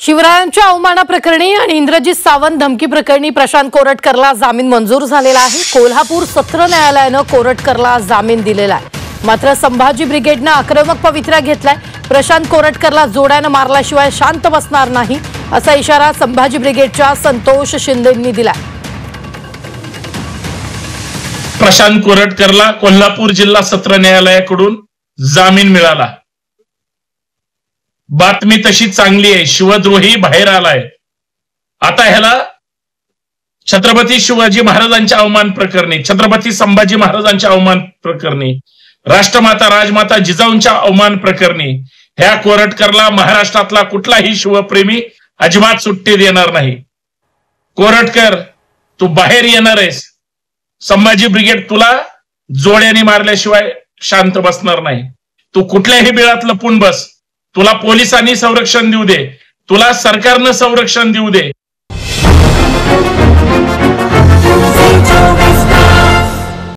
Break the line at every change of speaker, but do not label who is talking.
शिवरायांच्या अवमानाप्रकरणी आणि इंद्रजित सावंत धमकी प्रकरणी प्रशांत कोरटकरला जामीन मंजूर झालेला आहे। कोल्हापूर सत्र न्यायालयाने कोरटकरला जामीन दिलेला आहे। मात्र संभाजी ब्रिगेडने आक्रमक पवित्रा घेतलाय। प्रशांत कोरटकरला जोड्याने मारल्याशिवाय शांत बसणार नाही असा इशारा संभाजी ब्रिगेडच्या संतोष शिंदेंनी दिलाय।
प्रशांत कोरटकरला कोल्हापूर जिल्हा सत्र न्यायालयाकडून जामीन मिळाला। बातमी तशी चांगली आहे, शिवद्रोही बाहेर आलाय। आता ह्याला छत्रपती शिवाजी महाराजांच्या अवमान प्रकरणी, छत्रपती संभाजी महाराजांच्या अवमान प्रकरणी, राष्ट्रमाता राजमाता जिजाऊंच्या अवमान प्रकरणी ह्या कोरटकरला महाराष्ट्रातला कुठलाही शिवप्रेमी अजिबात सुट्टी देणार नाही। कोरटकर, तू बाहेर येणार आहेस। संभाजी ब्रिगेड तुला जोड्याने मारल्याशिवाय शांत बसणार नाही। तू कुठल्याही बिळात लपून बस। तुला पोलिसांनी संरक्षण देऊ दे, तुला सरकारनं संरक्षण देऊ दे,